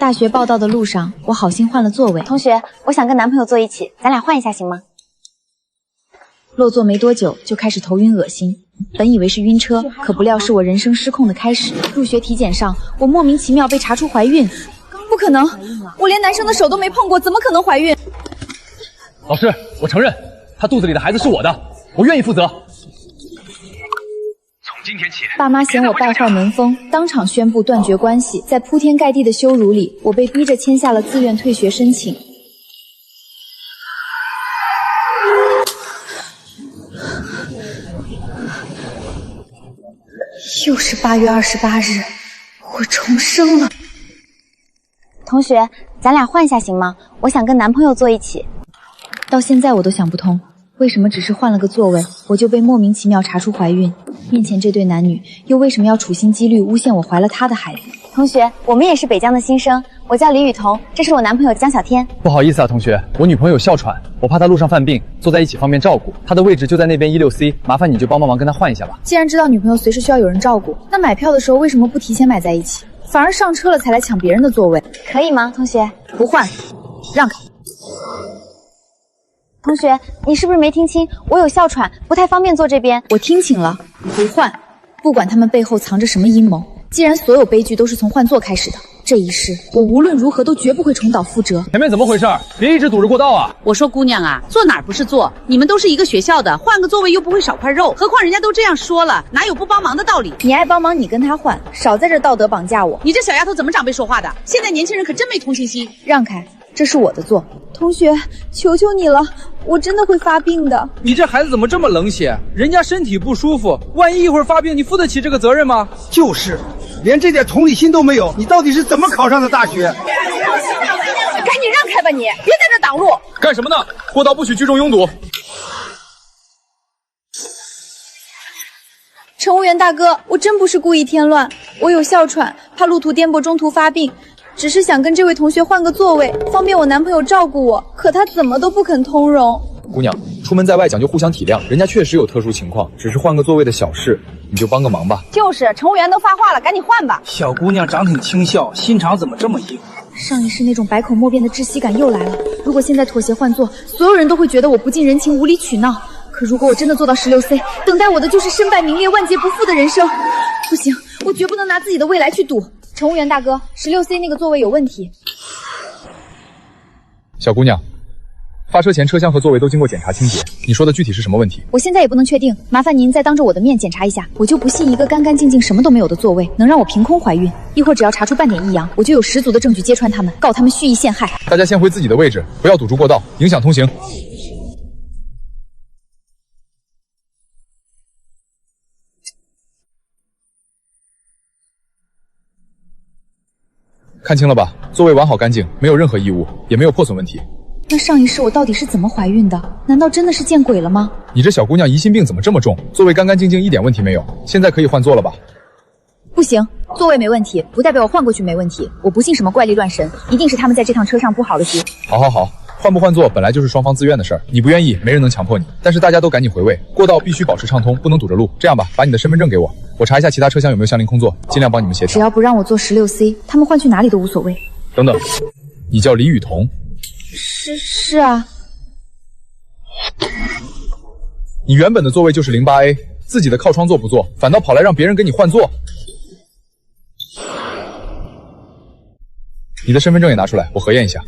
大学报到的路上，我好心换了座位。同学，我想跟男朋友坐一起，咱俩换一下行吗？落座没多久就开始头晕恶心，本以为是晕车，可不料是我人生失控的开始。入学体检上，我莫名其妙被查出怀孕，不可能，我连男生的手都没碰过，怎么可能怀孕？老师，我承认，他肚子里的孩子是我的，我愿意负责。今天起，爸妈嫌我败坏门风，当场宣布断绝关系。在铺天盖地的羞辱里，我被逼着签下了自愿退学申请。又是8月28日，我重生了。同学，咱俩换一下行吗？我想跟男朋友坐一起。到现在我都想不通，为什么只是换了个座位，我就被莫名其妙查出怀孕？面前这对男女又为什么要处心积虑诬陷我怀了他的孩子？同学，我们也是北疆的新生，我叫李雨桐，这是我男朋友江小天。不好意思啊，同学，我女朋友哮喘，我怕她路上犯病，坐在一起方便照顾。她的位置就在那边16C，麻烦你就帮忙跟她换一下吧。既然知道女朋友随时需要有人照顾，那买票的时候为什么不提前买在一起，反而上车了才来抢别人的座位？可以吗，同学？不换，让开。同学，你是不是没听清？我有哮喘，不太方便坐这边。我听清了，不换。不管他们背后藏着什么阴谋，既然所有悲剧都是从换座开始的，这一世我无论如何都绝不会重蹈覆辙。前面怎么回事？别一直堵着过道啊！我说姑娘啊，坐哪儿不是坐？你们都是一个学校的，换个座位又不会少块肉。何况人家都这样说了，哪有不帮忙的道理？你爱帮忙你跟他换，少在这道德绑架我。你这小丫头怎么长辈说话的？现在年轻人可真没同情心。让开，这是我的座。同学，求求你了，我真的会发病的。你这孩子怎么这么冷血？人家身体不舒服，万一一会儿发病，你负得起这个责任吗？就是，连这点同理心都没有，你到底是怎么考上的大学？赶紧让开吧你，别在这挡路！干什么呢？过道不许聚众拥堵。乘务员大哥，我真不是故意添乱，我有哮喘，怕路途颠簸中途发病。只是想跟这位同学换个座位，方便我男朋友照顾我，可他怎么都不肯通融。姑娘，出门在外讲究互相体谅，人家确实有特殊情况，只是换个座位的小事，你就帮个忙吧。就是，乘务员都发话了，赶紧换吧。小姑娘长挺轻笑，心肠怎么这么硬？上一世那种百口莫辩的窒息感又来了。如果现在妥协换座，所有人都会觉得我不近人情、无理取闹。可如果我真的做到16C，等待我的就是身败名裂、万劫不复的人生。不行，我绝不能拿自己的未来去赌。乘务员大哥，16C 那个座位有问题。小姑娘，发车前车厢和座位都经过检查清洁，你说的具体是什么问题？我现在也不能确定，麻烦您再当着我的面检查一下。我就不信一个干干净净什么都没有的座位能让我凭空怀孕。一会儿只要查出半点异样，我就有十足的证据揭穿他们，告他们蓄意陷害。大家先回自己的位置，不要堵住过道，影响通行。看清了吧，座位完好干净，没有任何异物，也没有破损问题。那上一世我到底是怎么怀孕的？难道真的是见鬼了吗？你这小姑娘疑心病怎么这么重？座位干干净净，一点问题没有，现在可以换座了吧？不行，座位没问题，不代表我换过去没问题。我不信什么怪力乱神，一定是他们在这趟车上布好了局。好，换不换座本来就是双方自愿的事儿，你不愿意，没人能强迫你。但是大家都赶紧回位，过道必须保持畅通，不能堵着路。这样吧，把你的身份证给我，我查一下其他车厢有没有相邻空座，尽量帮你们协调。只要不让我坐16C，他们换去哪里都无所谓。等等，你叫李雨桐？是啊。你原本的座位就是08A， 自己的靠窗座不坐，反倒跑来让别人给你换座。你的身份证也拿出来，我核验一下。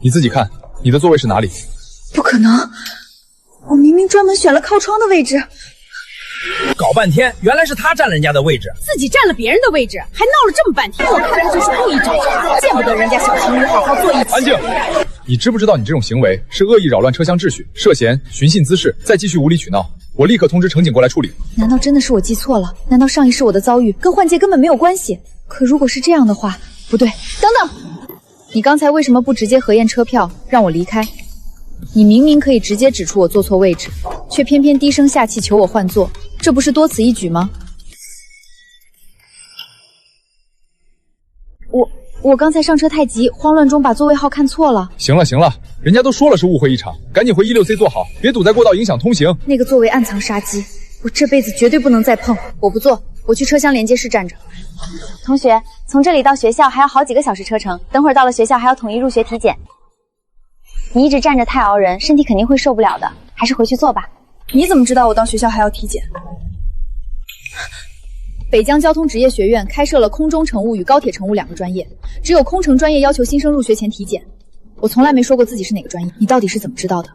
你自己看，你的座位是哪里？不可能，我明明专门选了靠窗的位置。搞半天，原来是他占了人家的位置，自己占了别人的位置，还闹了这么半天。我看就是故意找茬，见不得人家小情侣好好坐一起。安静！你知不知道你这种行为是恶意扰乱车厢秩序，涉嫌寻衅滋事，再继续无理取闹，我立刻通知乘警过来处理。难道真的是我记错了？难道上一世我的遭遇跟换届根本没有关系？可如果是这样的话，不对，等等，你刚才为什么不直接核验车票，让我离开？你明明可以直接指出我坐错位置，却偏偏低声下气求我换座，这不是多此一举吗？我刚才上车太急，慌乱中把座位号看错了。行了，人家都说了是误会一场，赶紧回16C 坐好，别堵在过道影响通行。那个座位暗藏杀机，我这辈子绝对不能再碰。我不做，我去车厢连接室站着。同学，从这里到学校还要好几个小时车程，等会儿到了学校还要统一入学体检。你一直站着太熬人，身体肯定会受不了的，还是回去做吧。你怎么知道我到学校还要体检？北疆交通职业学院开设了空中乘务与高铁乘务2个专业，只有空乘专业要求新生入学前体检。我从来没说过自己是哪个专业，你到底是怎么知道的？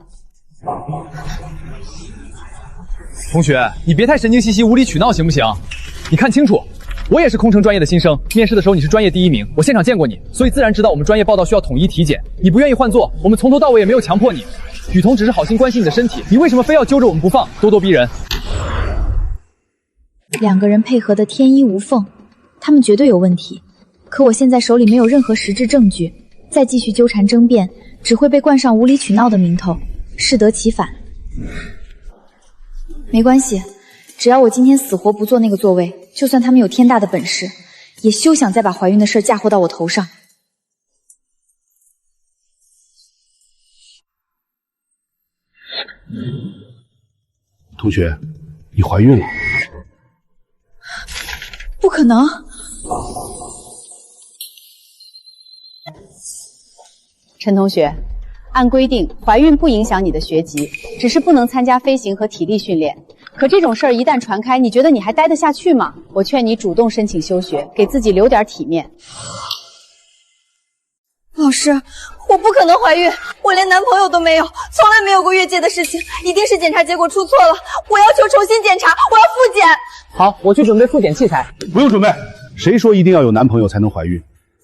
同学，你别太神经兮兮、无理取闹行不行？你看清楚，我也是空乘专业的新生，面试的时候你是专业第1名，我现场见过你，所以自然知道我们专业报到需要统一体检。你不愿意换座，我们从头到尾也没有强迫你。雨桐只是好心关心你的身体，你为什么非要揪着我们不放，咄咄逼人？2个人配合的天衣无缝，他们绝对有问题。可我现在手里没有任何实质证据，再继续纠缠争辩，只会被冠上无理取闹的名头，适得其反。没关系，只要我今天死活不坐那个座位，就算他们有天大的本事，也休想再把怀孕的事嫁祸到我头上。同学，你怀孕了。不可能！陈同学，按规定，怀孕不影响你的学籍，只是不能参加飞行和体力训练。可这种事儿一旦传开，你觉得你还待得下去吗？我劝你主动申请休学，给自己留点体面。老师，我不可能怀孕，我连男朋友都没有，从来没有过越界的事情，一定是检查结果出错了，我要求重新检查，我要复检。好，我去准备复检器材。不用准备，谁说一定要有男朋友才能怀孕？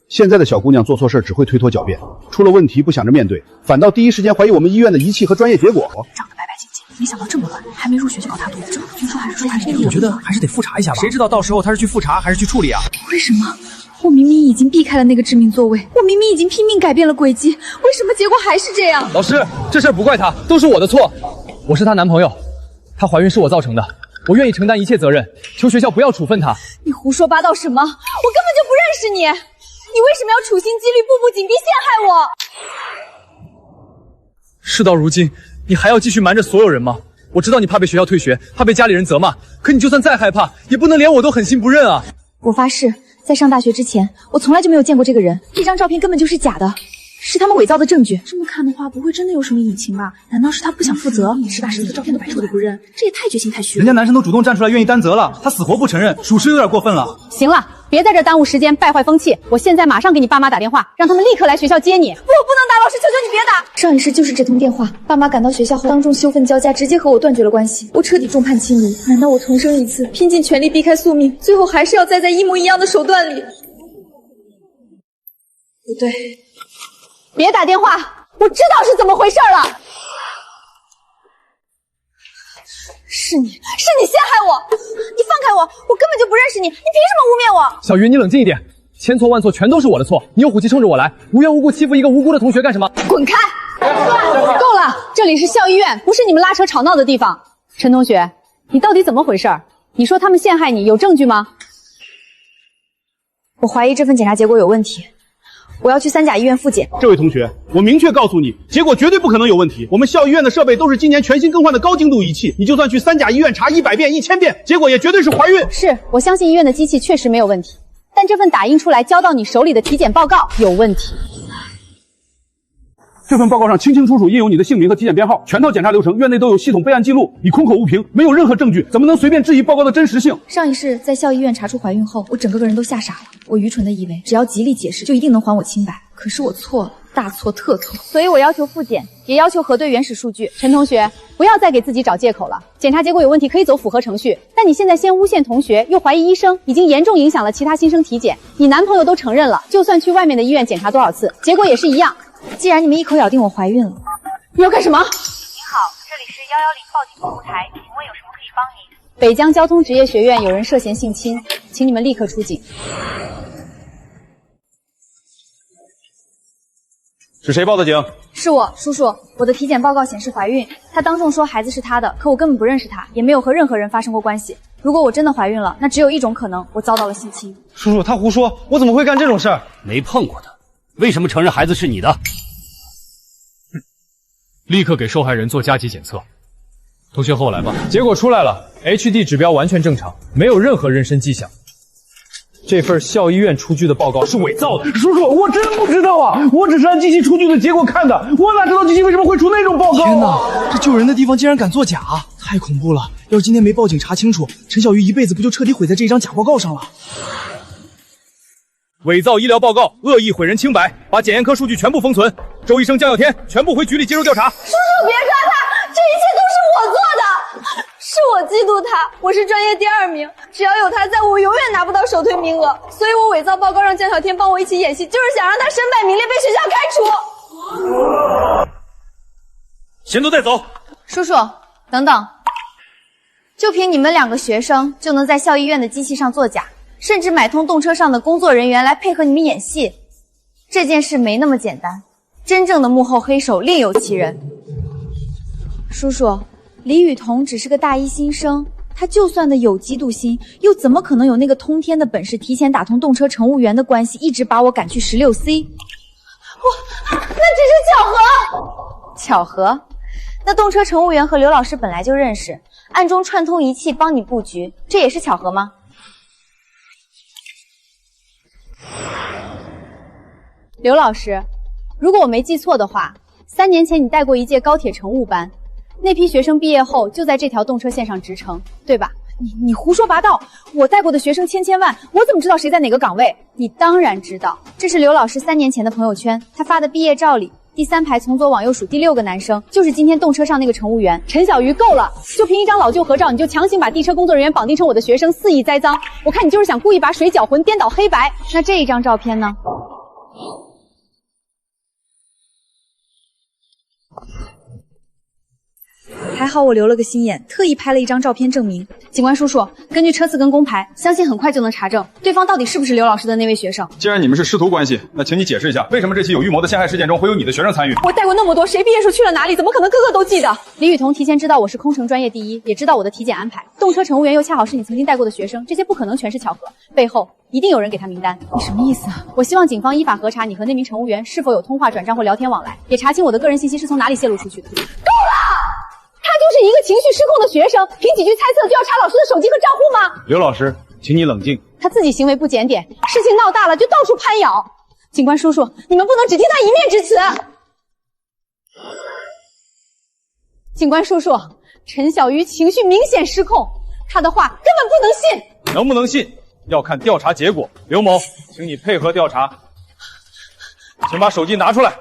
现在的小姑娘做错事只会推脱狡辩，出了问题不想着面对，反倒第一时间怀疑我们医院的仪器和专业结果。长得白白净净，没想到这么乱，还没入学就搞大肚子，听说还是他我觉得还是得复查一下吧，谁知道到时候他是去复查还是去处理啊？为什么？我明明已经避开了那个致命座位，我明明已经拼命改变了轨迹，为什么结果还是这样？老师，这事儿不怪他，都是我的错。我是她男朋友，她怀孕是我造成的，我愿意承担一切责任，求学校不要处分她。你胡说八道什么？我根本就不认识你，你为什么要处心积虑、步步紧逼陷害我？事到如今，你还要继续瞒着所有人吗？我知道你怕被学校退学，怕被家里人责骂，可你就算再害怕，也不能连我都狠心不认啊！我发誓，在上大学之前，我从来就没有见过这个人，这张照片根本就是假的，是他们伪造的证据。这么看的话，不会真的有什么隐情吧？难道是他不想负责，实打实的照片都摆出来不认？这也太决心太虚了。人家男生都主动站出来愿意担责了，他死活不承认，属实有点过分了。行了，别在这耽误时间，败坏风气。我现在马上给你爸妈打电话，让他们立刻来学校接你。我不能打，老师，求求你别打！上一世就是这通电话，爸妈赶到学校后，当众羞愤交加，直接和我断绝了关系，我彻底众叛亲离。难道我重生一次，拼尽全力避开宿命，最后还是要栽在一模一样的手段里？不对，别打电话，我知道是怎么回事了。是你陷害我！你放开我，我根本就不认识你，你凭什么污蔑我？小鱼，你冷静一点，千错万错全都是我的错，你有虎气冲着我来，无缘无故欺负一个无辜的同学干什么？滚开！够了，这里是校医院，不是你们拉扯吵闹的地方。陈同学，你到底怎么回事？你说他们陷害你，有证据吗？我怀疑这份检查结果有问题，我要去3甲医院复检。这位同学，我明确告诉你，结果绝对不可能有问题。我们校医院的设备都是今年全新更换的高精度仪器，你就算去3甲医院查100遍、1000遍，结果也绝对是怀孕。是，我相信医院的机器确实没有问题，但这份打印出来交到你手里的体检报告有问题。这份报告上清清楚楚印有你的姓名和体检编号，全套检查流程院内都有系统备案记录，你空口无凭，没有任何证据，怎么能随便质疑报告的真实性？上一世在校医院查出怀孕后，我整个人都吓傻了。我愚蠢的以为只要极力解释就一定能还我清白，可是我错了，大错特错。所以我要求复检，也要求核对原始数据。陈同学，不要再给自己找借口了。检查结果有问题可以走符合程序，但你现在先诬陷同学，又怀疑医生，已经严重影响了其他新生体检。你男朋友都承认了，就算去外面的医院检查多少次，结果也是一样。既然你们一口咬定我怀孕了，你要干什么？您好，这里是110报警服务台，请问有什么可以帮您？北疆交通职业学院有人涉嫌性侵，请你们立刻出警。是谁报的警？是我，叔叔。我的体检报告显示怀孕，他当众说孩子是他的，可我根本不认识他，也没有和任何人发生过关系。如果我真的怀孕了，那只有一种可能，我遭到了性侵。叔叔，他胡说，我怎么会干这种事儿？没碰过他，为什么承认孩子是你的？立刻给受害人做加急检测。同学和我来吧。结果出来了 ，HD 指标完全正常，没有任何妊娠迹象。这份校医院出具的报告是伪造的。叔叔，我真不知道啊，我只是按机器出具的结果看的，我哪知道机器为什么会出那种报告啊？天哪，这救人的地方竟然敢作假，太恐怖了！要是今天没报警查清楚，陈小鱼一辈子不就彻底毁在这一张假报告上了？伪造医疗报告，恶意毁人清白，把检验科数据全部封存。周医生、江小天全部回局里接受调查。叔叔别抓他，这一切都是我做的，是我嫉妒他，我是专业第2名，只要有他在，我永远拿不到首推名额，所以我伪造报告让江小天帮我一起演戏，就是想让他身败名裂，被学校开除。先都带走。叔叔，等等，就凭你们2个学生就能在校医院的机器上作假？甚至买通动车上的工作人员来配合你们演戏，这件事没那么简单，真正的幕后黑手另有其人。叔叔，李雨桐只是个大1新生，他就算的有嫉妒心，又怎么可能有那个通天的本事，提前打通动车乘务员的关系，一直把我赶去16C？那只是巧合。巧合？那动车乘务员和刘老师本来就认识，暗中串通一气帮你布局，这也是巧合吗？刘老师，如果我没记错的话，3年前你带过一届高铁乘务班，那批学生毕业后就在这条动车线上直乘，对吧？你胡说八道！我带过的学生千万，我怎么知道谁在哪个岗位？你当然知道，这是刘老师3年前的朋友圈，他发的毕业照里，第3排从左往右数第6个男生，就是今天动车上那个乘务员陈小鱼。够了，就凭一张老旧合照，你就强行把地车工作人员绑定成我的学生，肆意栽赃。我看你就是想故意把水搅浑，颠倒黑白。那这一张照片呢？还好我留了个心眼，特意拍了一张照片证明。警官叔叔，根据车次跟工牌，相信很快就能查证对方到底是不是刘老师的那位学生。既然你们是师徒关系，那请你解释一下，为什么这起有预谋的陷害事件中会有你的学生参与？我带过那么多，谁毕业时去了哪里，怎么可能个个都记得？李雨桐提前知道我是空乘专业第1，也知道我的体检安排。动车乘务员又恰好是你曾经带过的学生，这些不可能全是巧合，背后一定有人给他名单。你什么意思啊？我希望警方依法核查你和那名乘务员是否有通话、转账或聊天往来，也查清我的个人信息是从哪里泄露出去的。够了！他就是一个情绪失控的学生，凭几句猜测就要查老师的手机和账户吗？刘老师，请你冷静。他自己行为不检点，事情闹大了就到处攀咬。警官叔叔，你们不能只听他一面之词。警官叔叔，陈小鱼情绪明显失控，他的话根本不能信。能不能信，要看调查结果。刘某，请你配合调查，请把手机拿出来。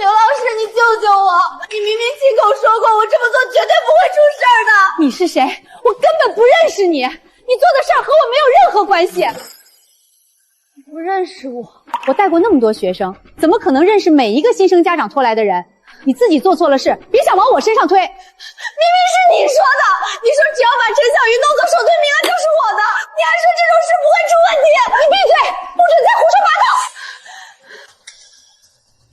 刘老师，你救救我！你明明亲口说过，我这么做绝对不会出事儿的。你是谁？我根本不认识你，你做的事儿和我没有任何关系。你不认识我？我带过那么多学生，怎么可能认识每一个新生家长拖来的人？你自己做错了事，别想往我身上推。明明是你说的，你说只要把陈小鱼弄走，首推名额就是我的，你还说这种事不会出问题。你闭嘴，不准再胡说八道。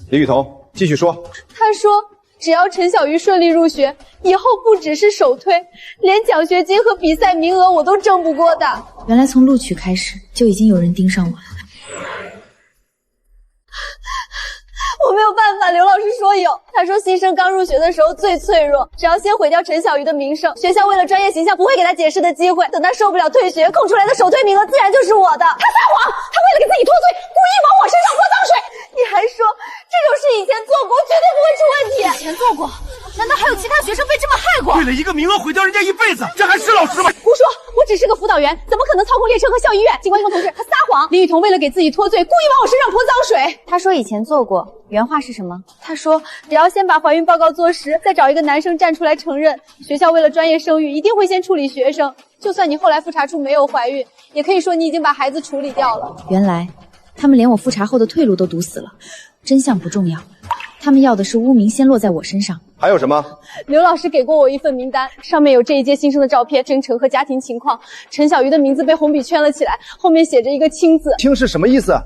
李雨桐，继续说。他说，只要陈小鱼顺利入学，以后不只是首推，连奖学金和比赛名额我都争不过的。原来从录取开始就已经有人盯上我了。我没有办法，刘老师说有。他说新生刚入学的时候最脆弱，只要先毁掉陈小鱼的名声，学校为了专业形象不会给他解释的机会。等他受不了退学，空出来的首推名额自然就是我的。他撒谎，他为了给自己脱罪，故意往我身上泼脏水。你还说这种事以前做过，绝对不会出问题。以前做过？难道还有其他学生被这么害过？为了一个名额毁掉人家一辈子，这还是老师吗？胡说！我只是个辅导员，怎么可能操控列车和校医院？警官同志，他撒谎！李雨桐为了给自己脱罪，故意往我身上泼脏水。他说以前做过，原话是什么？他说只要先把怀孕报告做实，再找一个男生站出来承认。学校为了专业声誉，一定会先处理学生。就算你后来复查出没有怀孕，也可以说你已经把孩子处理掉了。原来他们连我复查后的退路都堵死了。真相不重要，他们要的是污名先落在我身上。还有什么？刘老师给过我一份名单，上面有这一届新生的照片、征程和家庭情况。陈小鱼的名字被红笔圈了起来，后面写着一个清字。清是什么意思？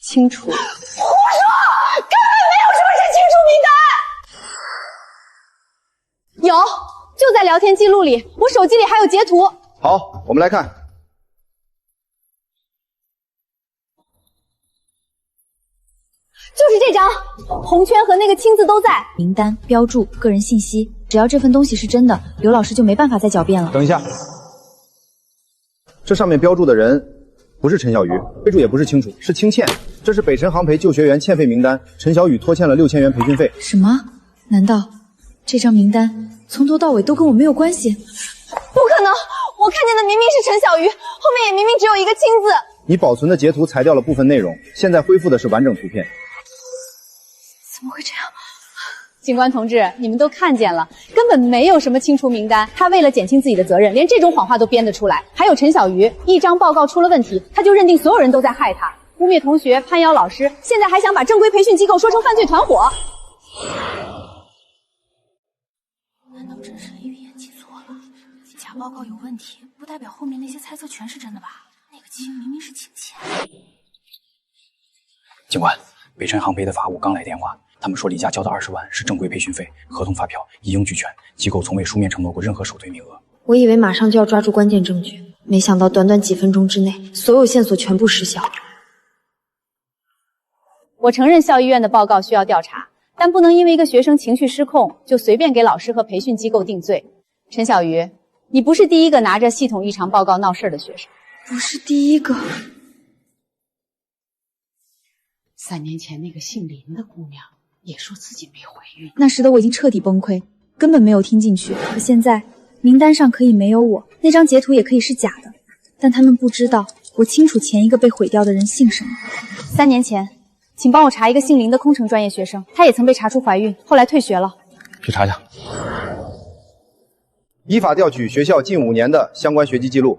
清楚。胡说！根本没有什么是清楚名单。有，就在聊天记录里，我手机里还有截图。好，我们来看。就是这张，红圈和那个青字都在。名单、标注、个人信息，只要这份东西是真的，刘老师就没办法再狡辩了。等一下，这上面标注的人不是陈小鱼，备注也不是清楚，是清欠。这是北辰航培旧学员欠费名单，陈小雨拖欠了6000元培训费。什么？难道这张名单从头到尾都跟我没有关系？不可能！我看见的明明是陈小鱼，后面也明明只有一个青字。你保存的截图裁掉了部分内容，现在恢复的是完整图片。怎么会这样？警官同志，你们都看见了，根本没有什么清除名单。他为了减轻自己的责任，连这种谎话都编得出来。还有陈小鱼，一张报告出了问题，他就认定所有人都在害他，污蔑同学，攀咬老师，现在还想把正规培训机构说成犯罪团伙。难道真是林云言记错了？假报告有问题，不代表后面那些猜测全是真的吧？那个亲明明是亲欠。警官，北辰航培的法务刚来电话，他们说李家交的20万是正规培训费，合同发票一应俱全，机构从未书面承诺过任何首推名额。我以为马上就要抓住关键证据，没想到短短几分钟之内，所有线索全部失效。我承认校医院的报告需要调查，但不能因为一个学生情绪失控就随便给老师和培训机构定罪。陈小鱼，你不是第一个拿着系统异常报告闹事的学生，不是第一个。3年前那个姓林的姑娘也说自己没怀孕，那时的我已经彻底崩溃，根本没有听进去。可现在名单上可以没有我，那张截图也可以是假的，但他们不知道我清楚前一个被毁掉的人姓什么。3年前，请帮我查一个姓林的空乘专业学生，她也曾被查出怀孕，后来退学了。去查查。依法调取学校近5年的相关学籍记录。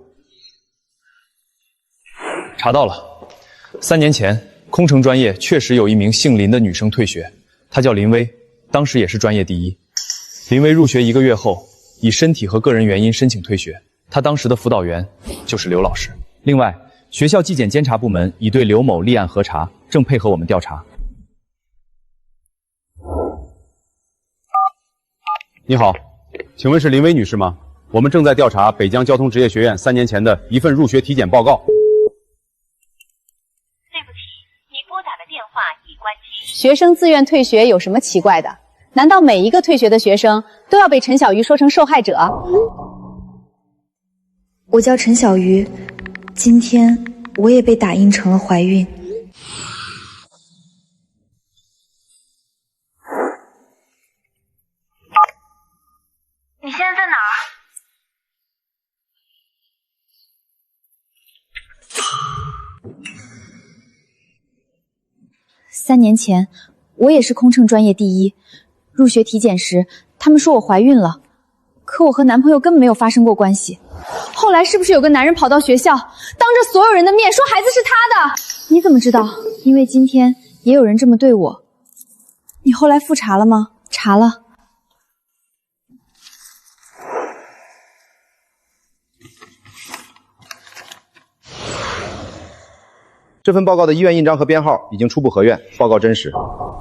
查到了，3年前空乘专业确实有一名姓林的女生退学，她叫林薇，当时也是专业第一。林薇入学1个月后，以身体和个人原因申请退学，她当时的辅导员就是刘老师。另外，学校纪检监察部门已对刘某立案核查，正配合我们调查。你好，请问是林薇女士吗？我们正在调查北江交通职业学院3年前的一份入学体检报告。对不起，你拨打的电话已关机。学生自愿退学有什么奇怪的？难道每一个退学的学生都要被陈小鱼说成受害者？我叫陈小鱼，今天我也被打印成了怀孕。你现在在哪儿？3年前，我也是空乘专业第一。入学体检时，他们说我怀孕了，可我和男朋友根本没有发生过关系。后来是不是有个男人跑到学校，当着所有人的面说孩子是他的？你怎么知道？因为今天也有人这么对我。你后来复查了吗？查了。这份报告的医院印章和编号已经初步核验，报告真实。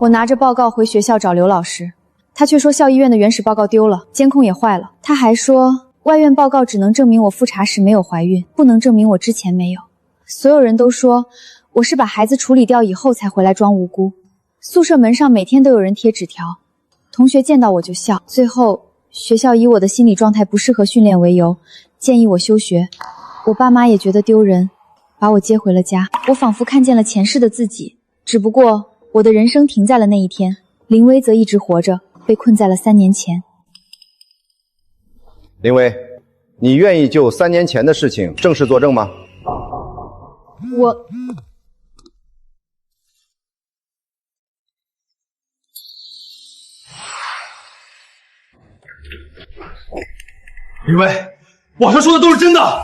我拿着报告回学校找刘老师，他却说校医院的原始报告丢了，监控也坏了。他还说外院报告只能证明我复查时没有怀孕，不能证明我之前没有。所有人都说我是把孩子处理掉以后才回来装无辜。宿舍门上每天都有人贴纸条，同学见到我就笑。最后学校以我的心理状态不适合训练为由，建议我休学。我爸妈也觉得丢人，把我接回了家。我仿佛看见了前世的自己，只不过我的人生停在了那一天，林薇则一直活着，被困在了3年前。林薇，你愿意就3年前的事情正式作证吗？林薇，网上说的都是真的。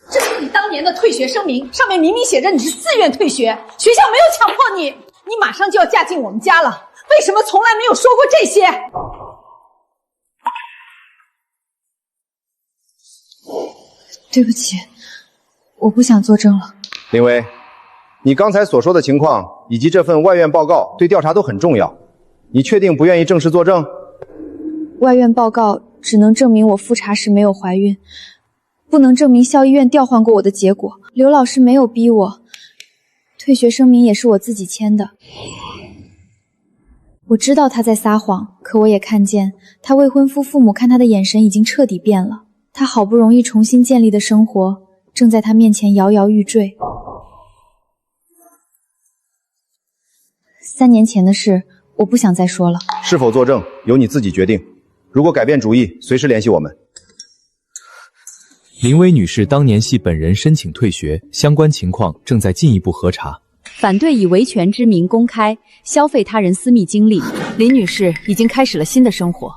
这是你当年的退学声明，上面明明写着你是自愿退学，学校没有强迫你。你马上就要嫁进我们家了，为什么从来没有说过这些？对不起，我不想作证了。林薇，你刚才所说的情况以及这份外院报告对调查都很重要，你确定不愿意正式作证？外院报告只能证明我复查时没有怀孕，不能证明校医院调换过我的结果。刘老师没有逼我，退学声明也是我自己签的。我知道他在撒谎，可我也看见他未婚夫父母看他的眼神已经彻底变了。他好不容易重新建立的生活，正在他面前摇摇欲坠。3年前的事，我不想再说了。是否作证，由你自己决定。如果改变主意，随时联系我们。林薇女士当年系本人申请退学，相关情况正在进一步核查。反对以维权之名公开消费他人私密经历。林女士已经开始了新的生活，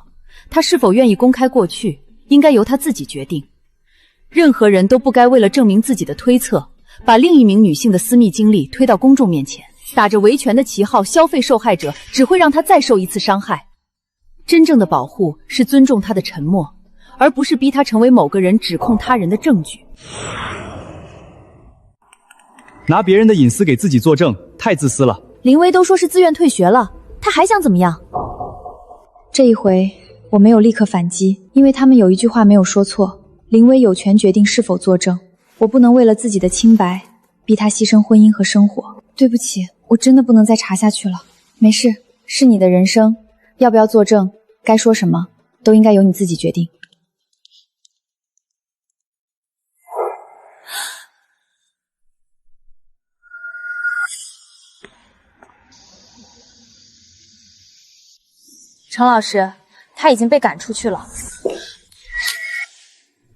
她是否愿意公开过去，应该由她自己决定。任何人都不该为了证明自己的推测，把另一名女性的私密经历推到公众面前。打着维权的旗号消费受害者，只会让她再受一次伤害。真正的保护是尊重她的沉默，而不是逼她成为某个人指控他人的证据。拿别人的隐私给自己作证，太自私了。林薇都说是自愿退学了，他还想怎么样？这一回我没有立刻反击，因为他们有一句话没有说错，林薇有权决定是否作证。我不能为了自己的清白逼他牺牲婚姻和生活。对不起，我真的不能再查下去了。没事，是你的人生，要不要作证，该说什么，都应该由你自己决定。程老师，他已经被赶出去了。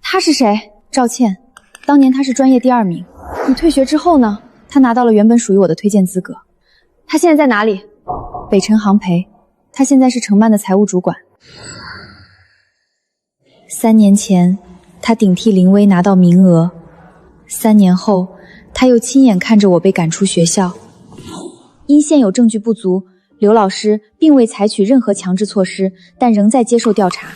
他是谁？赵倩，当年他是专业第2名。你退学之后呢？他拿到了原本属于我的推荐资格。他现在在哪里？北辰航培，他现在是承办的财务主管。3年前，他顶替林薇拿到名额。3年后，他又亲眼看着我被赶出学校。因现有证据不足，刘老师并未采取任何强制措施，但仍在接受调查。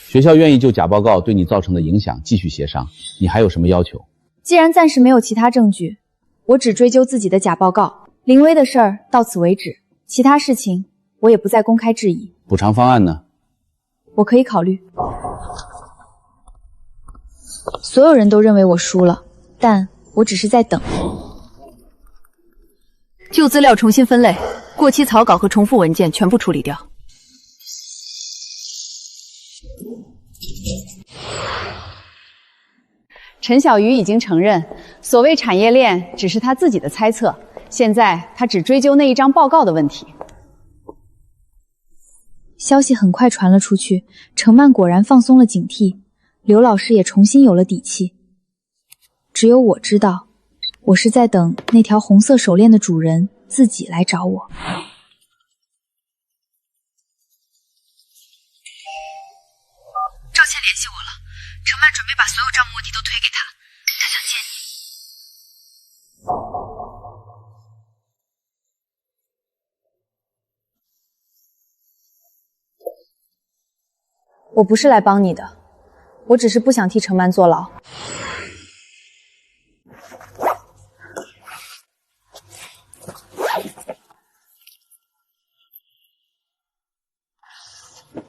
学校愿意就假报告对你造成的影响继续协商，你还有什么要求？既然暂时没有其他证据，我只追究自己的假报告。林薇的事儿到此为止，其他事情我也不再公开质疑。补偿方案呢？我可以考虑。所有人都认为我输了，但我只是在等。旧资料重新分类，过期草稿和重复文件全部处理掉。陈小鱼已经承认，所谓产业链只是他自己的猜测，现在他只追究那一张报告的问题。消息很快传了出去，程曼果然放松了警惕，刘老师也重新有了底气。只有我知道，我是在等那条红色手链的主人自己来找我。赵倩联系我了，程曼准备把所有账目问题都推给他，他想见你。我不是来帮你的，我只是不想替程曼坐牢。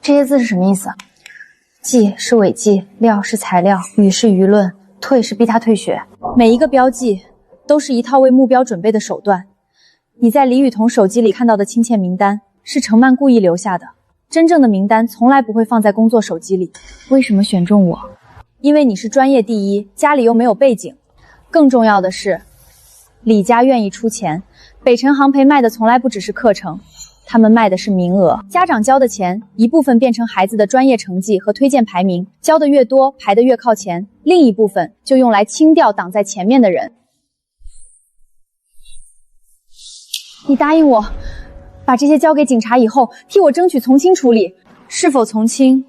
这些字是什么意思？纪是违纪，料是材料，语是舆论，退是逼他退学。每一个标记都是一套为目标准备的手段。你在李雨桐手机里看到的亲欠名单是程曼故意留下的，真正的名单从来不会放在工作手机里。为什么选中我？因为你是专业第一，家里又没有背景。更重要的是，李家愿意出钱。北辰航培卖的从来不只是课程，他们卖的是名额。家长交的钱，一部分变成孩子的专业成绩和推荐排名，交的越多，排得越靠前，另一部分就用来清掉挡在前面的人。你答应我，把这些交给警察以后，替我争取从轻处理。是否从轻，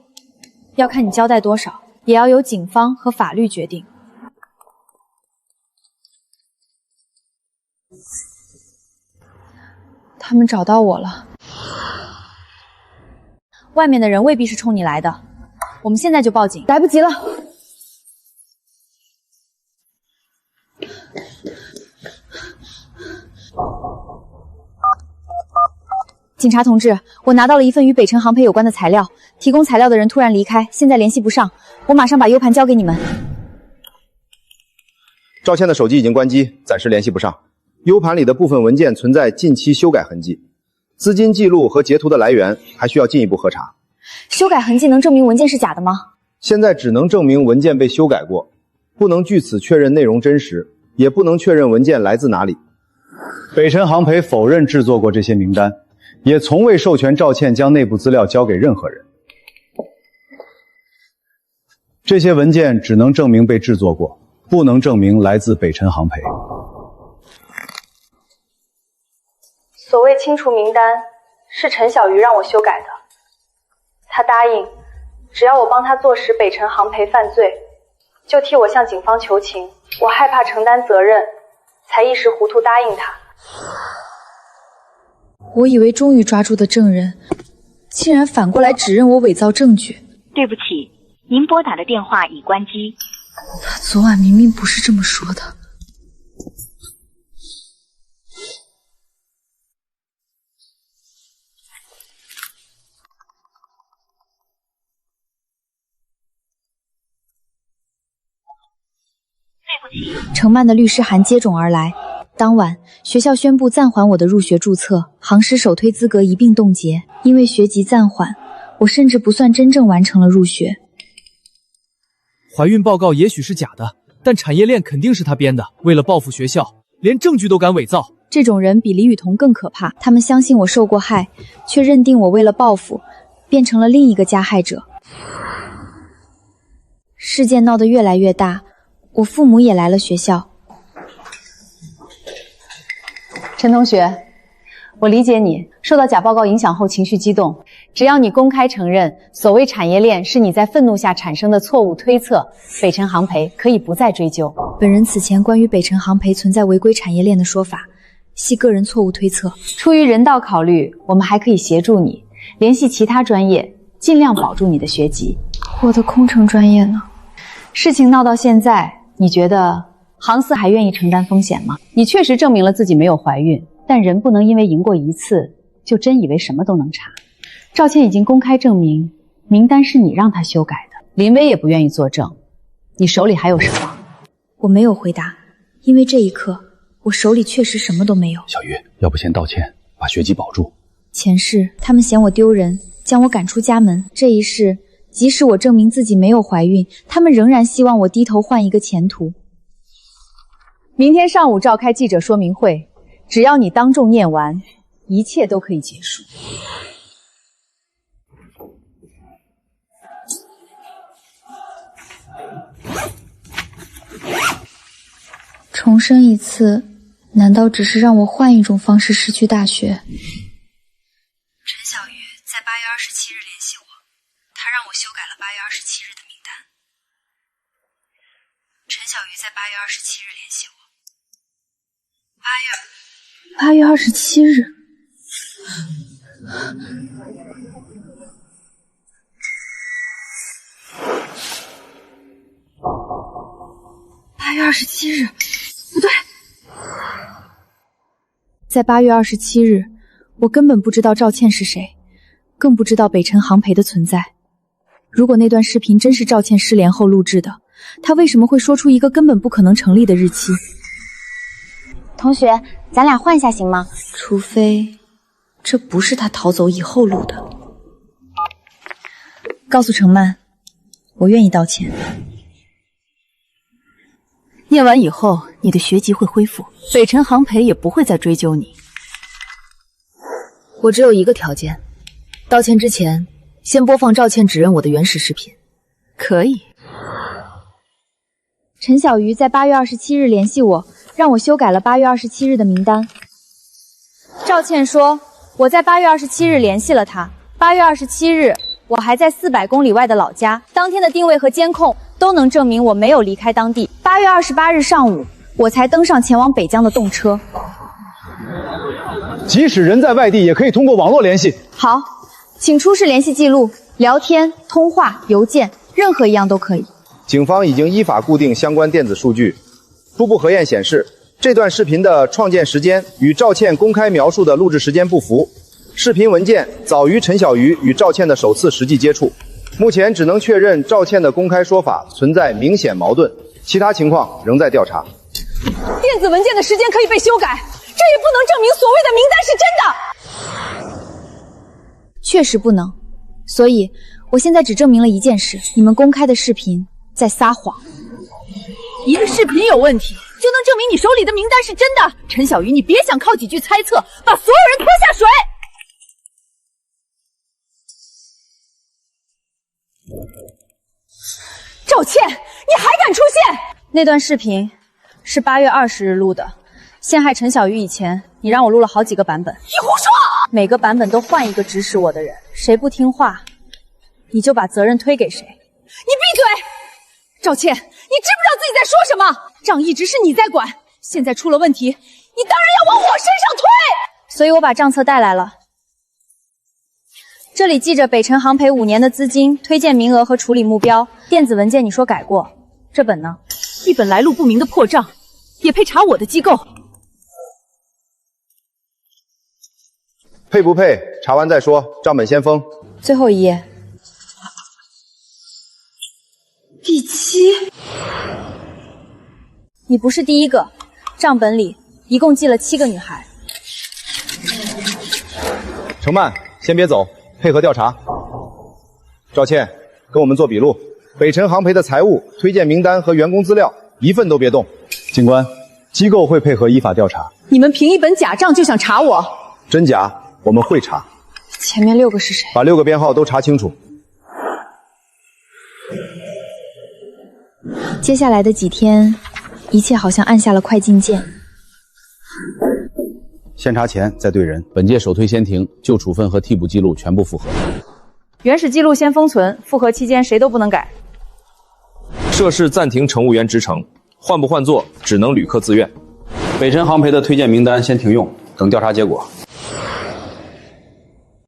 要看你交代多少，也要由警方和法律决定。他们找到我了，外面的人未必是冲你来的，我们现在就报警。来不及了。警察同志，我拿到了一份与北辰航培有关的材料，提供材料的人突然离开，现在联系不上，我马上把 U 盘交给你们。赵倩的手机已经关机，暂时联系不上。U 盘里的部分文件存在近期修改痕迹，资金记录和截图的来源还需要进一步核查。修改痕迹能证明文件是假的吗？现在只能证明文件被修改过，不能据此确认内容真实，也不能确认文件来自哪里。北辰航培否认制作过这些名单，也从未授权赵倩将内部资料交给任何人。这些文件只能证明被制作过，不能证明来自北辰航培。所谓清除名单，是陈小鱼让我修改的。他答应，只要我帮他坐实北辰航培犯罪，就替我向警方求情。我害怕承担责任，才一时糊涂答应他。我以为终于抓住的证人，竟然反过来指认我伪造证据。对不起，您拨打的电话已关机。他昨晚明明不是这么说的。程曼的律师函接踵而来。当晚，学校宣布暂缓我的入学注册，行师首推资格一并冻结。因为学籍暂缓，我甚至不算真正完成了入学。怀孕报告也许是假的，但产业链肯定是他编的。为了报复学校，连证据都敢伪造。这种人比李雨桐更可怕。他们相信我受过害，却认定我为了报复，变成了另一个加害者。事件闹得越来越大，我父母也来了学校。陈同学，我理解你受到假报告影响后情绪激动，只要你公开承认所谓产业链是你在愤怒下产生的错误推测，北辰航培可以不再追究。本人此前关于北辰航培存在违规产业链的说法，系个人错误推测。出于人道考虑，我们还可以协助你联系其他专业，尽量保住你的学籍。我的空乘专业呢？事情闹到现在，你觉得航司还愿意承担风险吗？你确实证明了自己没有怀孕，但人不能因为赢过一次，就真以为什么都能查。赵倩已经公开证明，名单是你让她修改的。林薇也不愿意作证，你手里还有什么？我没有回答，因为这一刻，我手里确实什么都没有。小鱼，要不先道歉，把学籍保住。前世他们嫌我丢人，将我赶出家门。这一世，即使我证明自己没有怀孕，他们仍然希望我低头换一个前途。明天上午召开记者说明会，只要你当众念完，一切都可以结束。重生一次，难道只是让我换一种方式失去大学？陈小鱼在8月27日联系我，他让我修改了8月27日的名单。陈小鱼在8月27日联系我。8月27日。8月27日，不对。在8月27日，我根本不知道赵倩是谁，更不知道北辰航培的存在。如果那段视频真是赵倩失联后录制的，她为什么会说出一个根本不可能成立的日期？同学，咱俩换下行吗？除非这不是他逃走以后录的。告诉程曼，我愿意道歉。念完以后，你的学籍会恢复，北辰航培也不会再追究你。我只有一个条件，道歉之前先播放赵倩指认我的原始视频。可以。陈小鱼在8月27日联系我，让我修改了8月27日的名单。赵倩说，我在8月27日联系了她。8月27日，我还在400公里外的老家，当天的定位和监控都能证明我没有离开当地。8月28日上午，我才登上前往北疆的动车。即使人在外地，也可以通过网络联系。好，请出示联系记录，聊天、通话、邮件，任何一样都可以。警方已经依法固定相关电子数据，初步核验显示，这段视频的创建时间与赵倩公开描述的录制时间不符，视频文件早于陈小鱼与赵倩的首次实际接触。目前只能确认赵倩的公开说法存在明显矛盾，其他情况仍在调查。电子文件的时间可以被修改，这也不能证明所谓的名单是真的。确实不能，所以我现在只证明了一件事：你们公开的视频在撒谎。一个视频有问题，就能证明你手里的名单是真的？陈小鱼，你别想靠几句猜测把所有人拖下水。赵倩，你还敢出现？那段视频是8月20日录的，陷害陈小鱼以前，你让我录了好几个版本。你胡说！每个版本都换一个指使我的人，谁不听话，你就把责任推给谁。你闭嘴！赵倩，你知不知道自己在说什么？账一直是你在管，现在出了问题，你当然要往我身上推。所以我把账册带来了，这里记着北辰航培5年的资金、推荐名额和处理目标。电子文件你说改过，这本呢？一本来路不明的破账，也配查我的机构？配不配？查完再说，账本先封。最后一页。第7，你不是第一个，账本里一共记了7个女孩。程曼，先别走，配合调查。赵倩，跟我们做笔录。北辰航培的财务、推荐名单和员工资料一份都别动。警官，机构会配合依法调查。你们凭一本假账就想查我？真假我们会查。前面6个是谁？把6个编号都查清楚。接下来的几天，一切好像按下了快进键。先查钱，再对人。本届首推先停，旧处分和替补记录全部复核。原始记录先封存，复核期间谁都不能改。涉事暂停乘务员职称，换不换座只能旅客自愿。北辰航培的推荐名单先停用，等调查结果。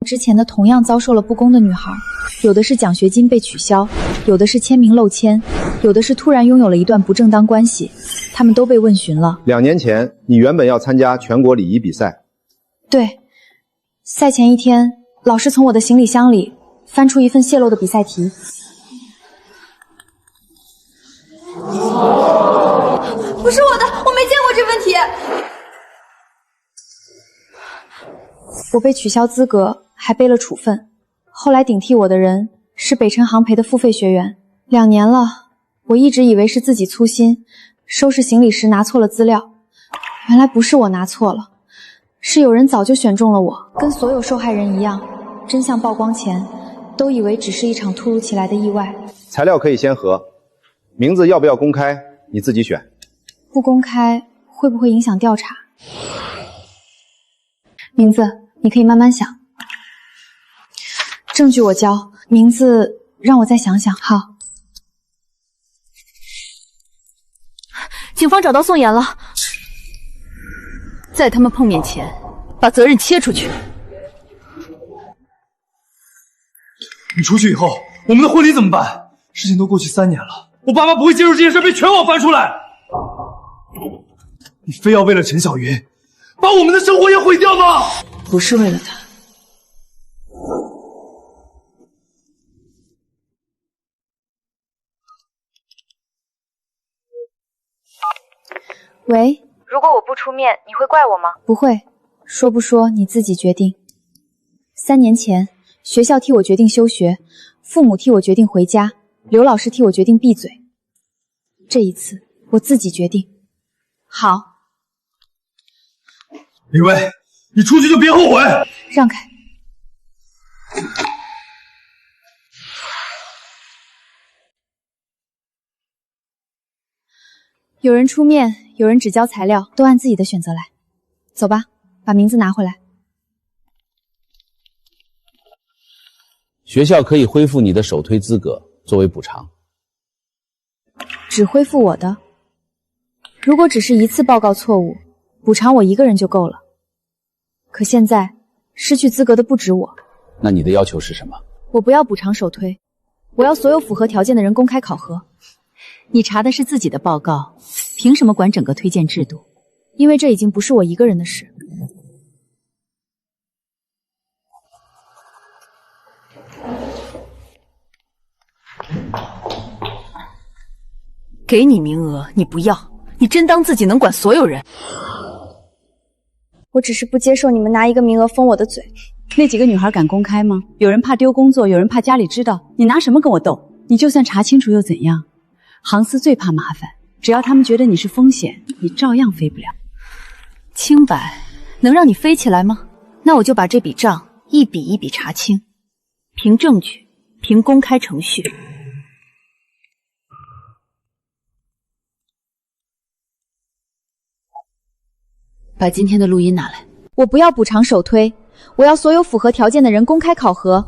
之前的同样遭受了不公的女孩，有的是奖学金被取消，有的是签名漏签，有的是突然拥有了一段不正当关系，她们都被问询了。2年前，你原本要参加全国礼仪比赛。对，赛前一天，老师从我的行李箱里翻出一份泄露的比赛题。不是我的，我没见过这份题。我被取消资格，还背了处分。后来顶替我的人是北辰航培的付费学员。2年了，我一直以为是自己粗心，收拾行李时拿错了资料。原来不是我拿错了，是有人早就选中了我。跟所有受害人一样，真相曝光前，都以为只是一场突如其来的意外。材料可以先核，名字要不要公开，你自己选。不公开会不会影响调查？名字你可以慢慢想，证据我交，名字让我再想想。好，警方找到宋妍了，在他们碰面前，把责任切出去。你出去以后，我们的婚礼怎么办？事情都过去3年了，我爸妈不会接受这件事被全网翻出来。你非要为了陈小云，把我们的生活也毁掉吗？不是为了他。喂，如果我不出面，你会怪我吗？不会，说不说你自己决定。3年前，学校替我决定休学，父母替我决定回家，刘老师替我决定闭嘴。这一次，我自己决定。好。李薇，你出去就别后悔。让开。有人出面，有人只交材料，都按自己的选择来。走吧，把名字拿回来。学校可以恢复你的首推资格，作为补偿。只恢复我的？如果只是1次报告错误，补偿我1个人就够了。可现在失去资格的不止我。那你的要求是什么？我不要补偿首推，我要所有符合条件的人公开考核。你查的是自己的报告，凭什么管整个推荐制度？因为这已经不是我一个人的事。给你名额，你不要，你真当自己能管所有人？我只是不接受你们拿一个名额封我的嘴。那几个女孩敢公开吗？有人怕丢工作，有人怕家里知道，你拿什么跟我斗？你就算查清楚又怎样？航司最怕麻烦，只要他们觉得你是风险，你照样飞不了。清白能让你飞起来吗？那我就把这笔账一笔一笔查清，凭证据，凭公开程序。把今天的录音拿来。我不要补偿首推，我要所有符合条件的人公开考核。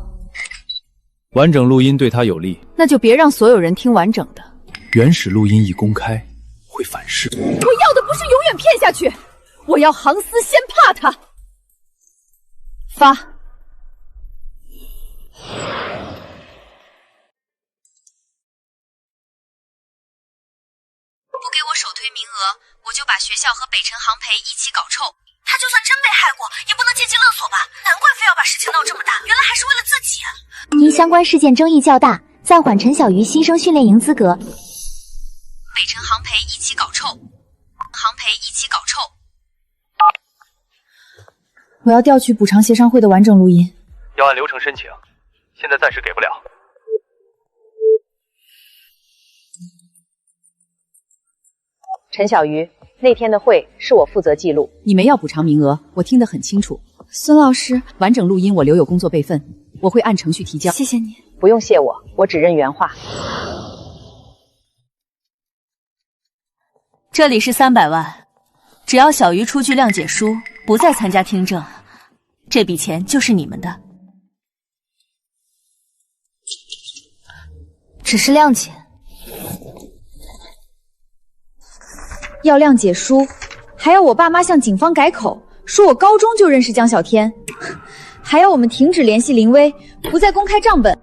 完整录音对他有利，那就别让所有人听完整的。原始录音一公开会反噬。我要的不是永远骗下去，我要航司先怕他。发。不给我首推名额，我就把学校和北辰航培一起搞臭。他就算真被害过，也不能借机勒索吧？难怪非要把事情闹这么大，原来还是为了自己。因相关事件争议较大，暂缓陈小鱼新生训练营资格。北辰航培一起搞臭，航培一起搞臭。我要调取补偿协商会的完整录音。要按流程申请，现在暂时给不了。陈小鱼，那天的会是我负责记录。你们要补偿名额，我听得很清楚。孙老师，完整录音我留有工作备份，我会按程序提交。谢谢你。不用谢我，我只认原话。这里是300万，只要小鱼出具谅解书，不再参加听证，这笔钱就是你们的。只是谅解。要谅解书，还要我爸妈向警方改口，说我高中就认识江小天，还要我们停止联系林薇，不再公开账本。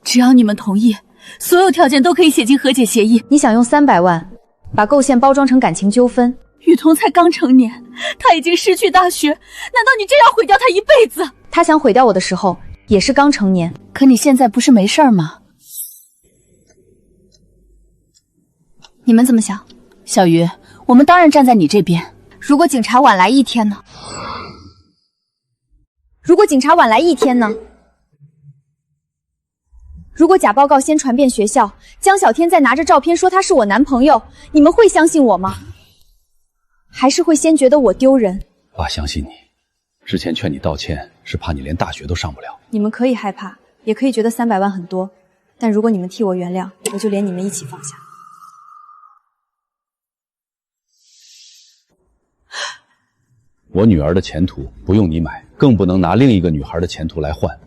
只要你们同意，所有条件都可以写进和解协议。你想用300万把构陷包装成感情纠纷？雨桐才刚成年，他已经失去大学，难道你真要毁掉他一辈子？他想毁掉我的时候也是刚成年，可你现在不是没事吗？你们怎么想？小鱼，我们当然站在你这边。如果警察晚来一天呢？如果警察晚来一天呢？如果假报告先传遍学校，江小天再拿着照片说他是我男朋友，你们会相信我吗？还是会先觉得我丢人？爸相信你，之前劝你道歉是怕你连大学都上不了。你们可以害怕，也可以觉得300万很多，但如果你们替我原谅，我就连你们一起放下。我女儿的前途不用你买，更不能拿另一个女孩的前途来换。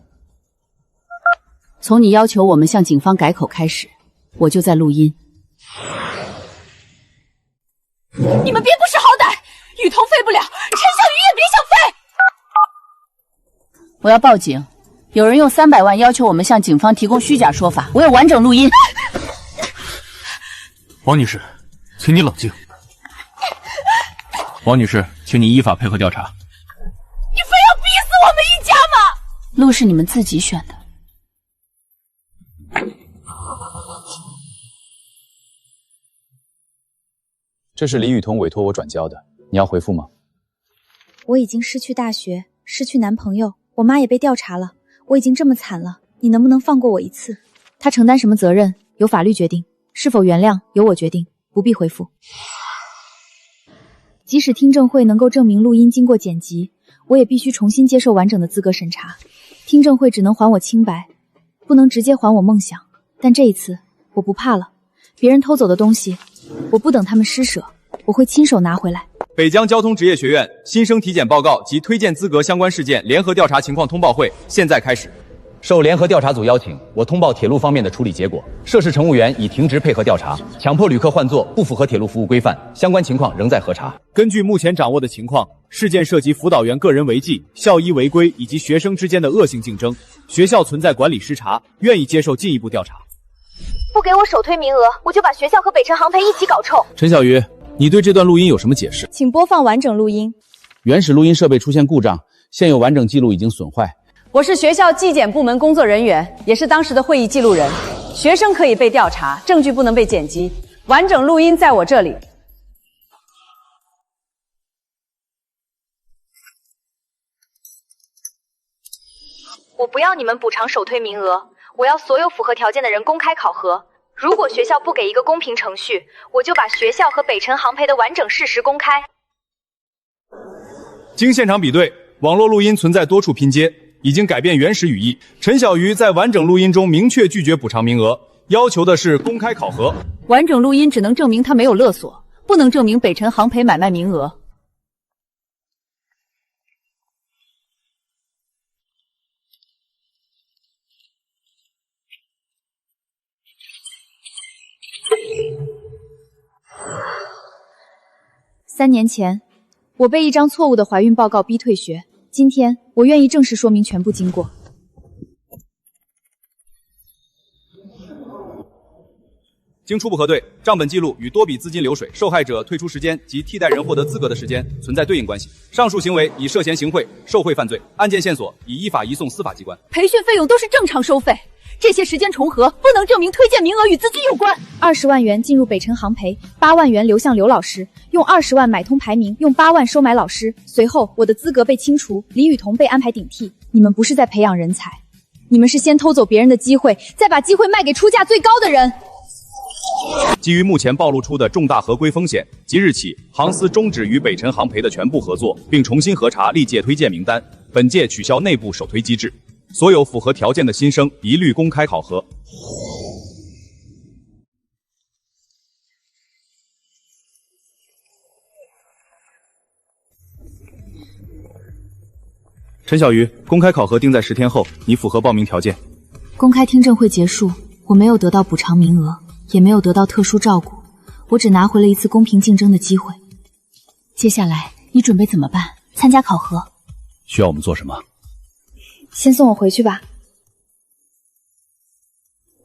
从你要求我们向警方改口开始，我就在录音。你们别不识好歹，雨桐飞不了，陈小鱼也别想飞。我要报警，有人用300万要求我们向警方提供虚假说法，我有完整录音。王女士，请你冷静。王女士，请你依法配合调查。你非要逼死我们一家吗？路是你们自己选的。这是李雨桐委托我转交的，你要回复吗？我已经失去大学，失去男朋友，我妈也被调查了，我已经这么惨了，你能不能放过我一次？他承担什么责任，由法律决定，是否原谅，由我决定，不必回复。即使听证会能够证明录音经过剪辑，我也必须重新接受完整的资格审查。听证会只能还我清白，不能直接还我梦想。但这一次，我不怕了。别人偷走的东西，我不等他们施舍，我会亲手拿回来。北江交通职业学院新生体检报告及推荐资格相关事件联合调查情况通报会现在开始。受联合调查组邀请，我通报铁路方面的处理结果。涉事乘务员已停职配合调查，强迫旅客换座不符合铁路服务规范，相关情况仍在核查。根据目前掌握的情况，事件涉及辅导员个人违纪、校医违规以及学生之间的恶性竞争，学校存在管理失察，愿意接受进一步调查。不给我首推名额，我就把学校和北辰航培一起搞臭。陈小鱼，你对这段录音有什么解释？请播放完整录音。原始录音设备出现故障，现有完整记录已经损坏。我是学校纪检部门工作人员，也是当时的会议记录人。学生可以被调查，证据不能被剪辑，完整录音在我这里。我不要你们补偿首推名额，我要所有符合条件的人公开考核。如果学校不给一个公平程序，我就把学校和北辰航培的完整事实公开。经现场比对，网络录音存在多处拼接，已经改变原始语义。陈小鱼在完整录音中明确拒绝补偿名额，要求的是公开考核。完整录音只能证明他没有勒索，不能证明北辰航培买卖名额。3年前，我被一张错误的怀孕报告逼退学。今天，我愿意正式说明全部经过。经初步核对，账本记录与多笔资金流水、受害者退出时间及替代人获得资格的时间存在对应关系。上述行为已涉嫌行贿、受贿犯罪，案件线索已依法移送司法机关。培训费用都是正常收费，这些时间重合不能证明推荐名额与资金有关。20万元进入北辰航培，8万元流向刘老师，用20万买通排名，用8万收买老师。随后我的资格被清除，李雨桐被安排顶替。你们不是在培养人才，你们是先偷走别人的机会，再把机会卖给出价最高的人。基于目前暴露出的重大合规风险，即日起，航司终止与北辰航培的全部合作，并重新核查历届推荐名单。本届取消内部首推机制，所有符合条件的新生一律公开考核。陈小鱼，公开考核定在10天后，你符合报名条件。公开听证会结束，我没有得到补偿名额，也没有得到特殊照顾，我只拿回了一次公平竞争的机会。接下来你准备怎么办？参加考核？需要我们做什么？先送我回去吧。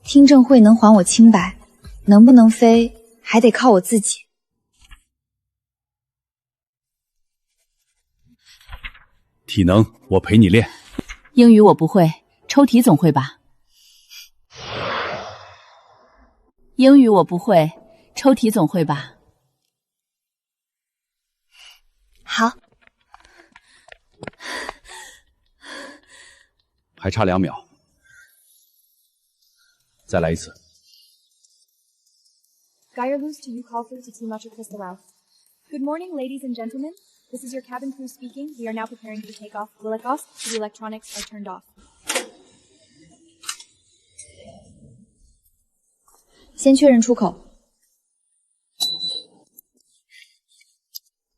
听证会能还我清白，能不能飞还得靠我自己。体能我陪你练。英语我不会，抽题总会吧？英语我不会，抽题总会吧？好。还差2秒，再来一次。Gyerlus to Yukalfu to Team Archer Crystal Ralph. Good morning, ladies and gentlemen. This is your cabin crew speaking. We are now preparing for takeoff. Willikos, the electronics are turned off. 先确认出口。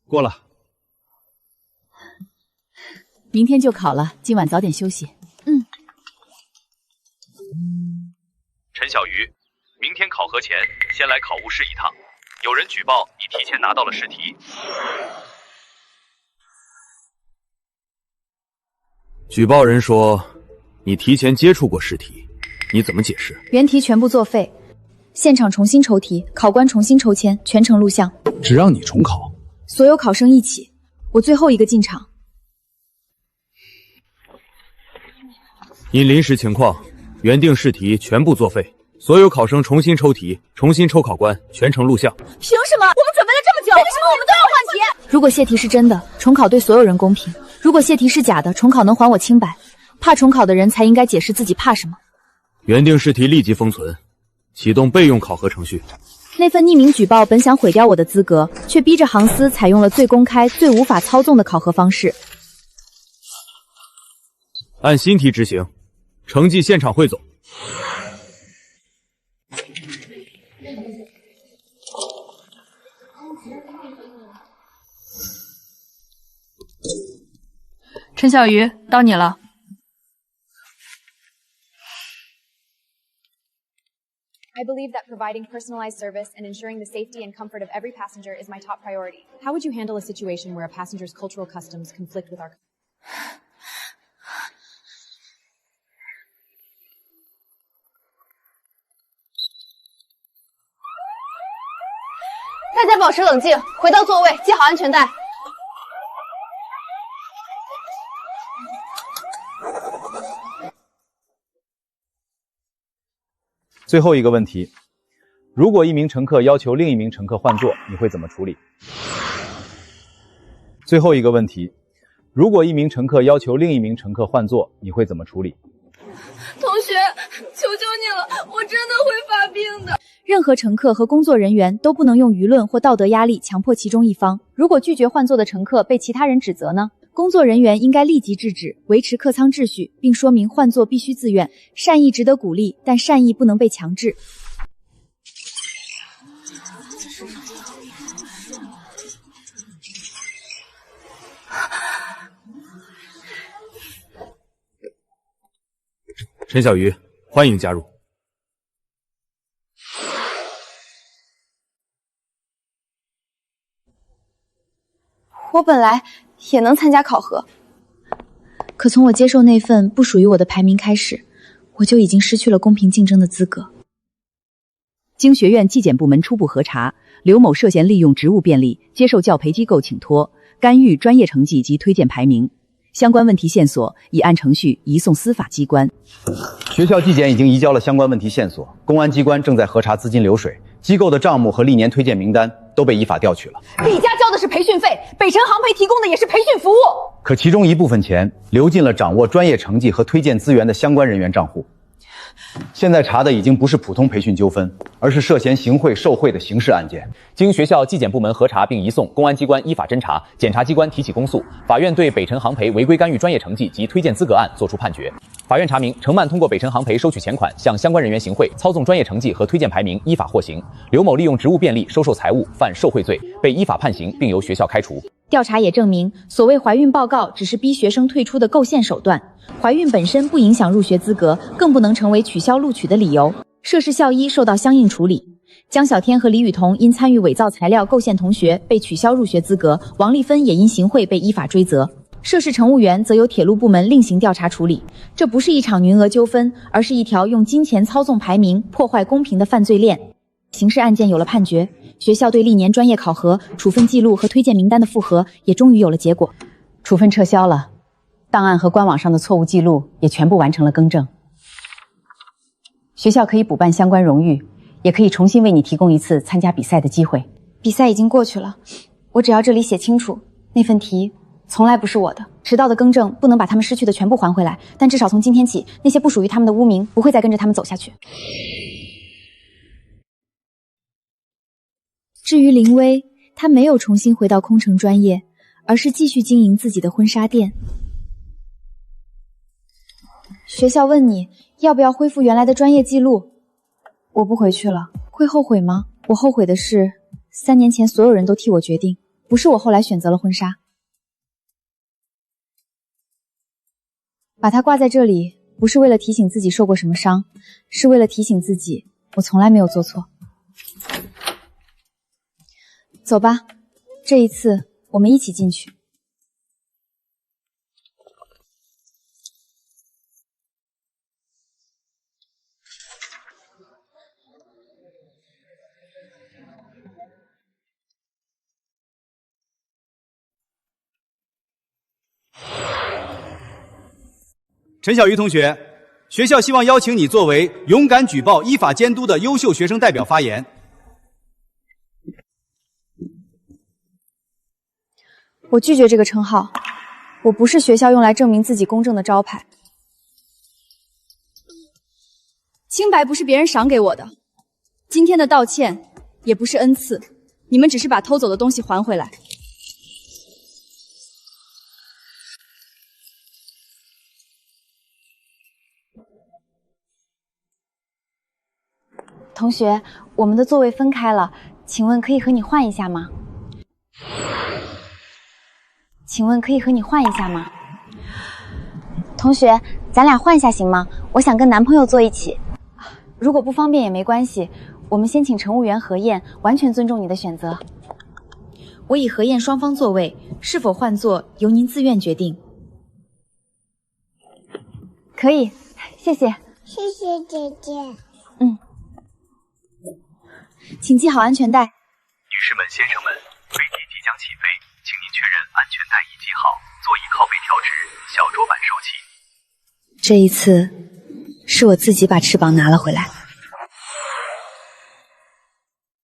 过了。明天就考了，今晚早点休息。陈小鱼，明天考核前先来考务室一趟。有人举报你提前拿到了试题。举报人说你提前接触过试题，你怎么解释？原题全部作废，现场重新抽题，考官重新抽签，全程录像。只让你重考。所有考生一起，我最后一个进场。因临时情况，原定试题全部作废，所有考生重新抽题，重新抽考官，全程录像。凭什么？我们准备了这么久，为什么我们都要换题？如果泄题是真的，重考对所有人公平；如果泄题是假的，重考能还我清白。怕重考的人才应该解释自己怕什么。原定试题立即封存，启动备用考核程序。那份匿名举报本想毁掉我的资格，却逼着航司采用了最公开、最无法操纵的考核方式。按新题执行，成绩现场汇总。陈小鱼，到你了。I believe that providing personalized service and ensuring the safety and comfort of every passenger is my top priority. How would you handle a situation where a passenger's cultural customs conflict with our... 大家保持冷静，回到座位，系好安全带。最后一个问题，如果一名乘客要求另一名乘客换座，你会怎么处理？最后一个问题，如果一名乘客要求另一名乘客换座，你会怎么处理？同学，求求你了，我真的会发病的。任何乘客和工作人员都不能用舆论或道德压力强迫其中一方。如果拒绝换座的乘客被其他人指责呢？工作人员应该立即制止，维持客舱秩序，并说明换座必须自愿。善意值得鼓励，但善意不能被强制。陈小鱼，欢迎加入。我本来也能参加考核，可从我接受那份不属于我的排名开始，我就已经失去了公平竞争的资格。经学院纪检部门初步核查，刘某涉嫌利用职务便利接受教培机构请托，干预专业成绩及推荐排名，相关问题线索已按程序移送司法机关。学校纪检已经移交了相关问题线索，公安机关正在核查资金流水，机构的账目和历年推荐名单都被依法调取了。李家交的是培训费，北辰航培提供的也是培训服务，可其中一部分钱流进了掌握专业成绩和推荐资源的相关人员账户。现在查的已经不是普通培训纠纷，而是涉嫌行贿受贿的刑事案件。经学校纪检部门核查并移送公安机关依法侦查，检察机关提起公诉，法院对北辰航培违规干预专业成绩及推荐资格案作出判决。法院查明，程曼通过北辰航培收取钱款，向相关人员行贿，操纵专业成绩和推荐排名，依法获刑。刘某利用职务便利收受财物，犯受贿罪，被依法判刑，并由学校开除。调查也证明，所谓怀孕报告只是逼学生退出的构陷手段，怀孕本身不影响入学资格，更不能成为取消录取的理由。涉事校医受到相应处理。江小天和李雨桐因参与伪造材料构陷同学被取消入学资格，王丽芬也因行贿被依法追责。涉事乘务员则由铁路部门另行调查处理。这不是一场名额纠纷，而是一条用金钱操纵排名、破坏公平的犯罪链。刑事案件有了判决，学校对历年专业考核、处分记录和推荐名单的复核也终于有了结果。处分撤销了，档案和官网上的错误记录也全部完成了更正。学校可以补办相关荣誉，也可以重新为你提供一次参加比赛的机会。比赛已经过去了，我只要这里写清楚，那份题从来不是我的。迟到的更正不能把他们失去的全部还回来，但至少从今天起，那些不属于他们的污名不会再跟着他们走下去。至于林薇，她没有重新回到空乘专业，而是继续经营自己的婚纱店。学校问你要不要恢复原来的专业记录，我不回去了。会后悔吗？我后悔的是3年前所有人都替我决定，不是我后来选择了婚纱。把它挂在这里，不是为了提醒自己受过什么伤，是为了提醒自己，我从来没有做错。走吧，这一次我们一起进去。陈小鱼同学，学校希望邀请你作为勇敢举报、依法监督的优秀学生代表发言。我拒绝这个称号，我不是学校用来证明自己公正的招牌。清白不是别人赏给我的，今天的道歉也不是恩赐，你们只是把偷走的东西还回来。同学，我们的座位分开了，请问可以和你换一下吗？同学，咱俩换一下行吗？我想跟男朋友坐一起。如果不方便也没关系，我们先请乘务员核验，完全尊重你的选择。我已核验双方座位，是否换座由您自愿决定。可以，谢谢。谢谢姐姐。请系好安全带。女士们、先生们，飞机即将起飞，请您确认安全带已系好，座椅靠背调直，小桌板收起。这一次，是我自己把翅膀拿了回来。